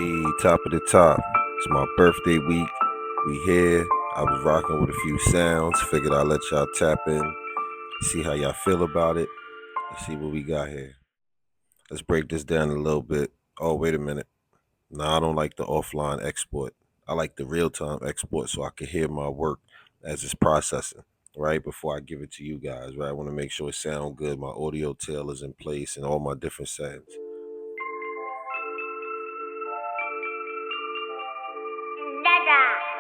Hey, top of the top. It's my birthday week. We here. I was rocking with a few sounds. Figured I'd let y'all tap in, see how y'all feel about it, and see what we got here. Let's break this down a little bit. Oh, wait a minute. Nah, I don't like the offline export. I like the real-time export so I can hear my work as it's processing, right? Before I give it to you guys, right? I want to make sure it sounds good. My audio tail is in place and all my different sounds. Dada.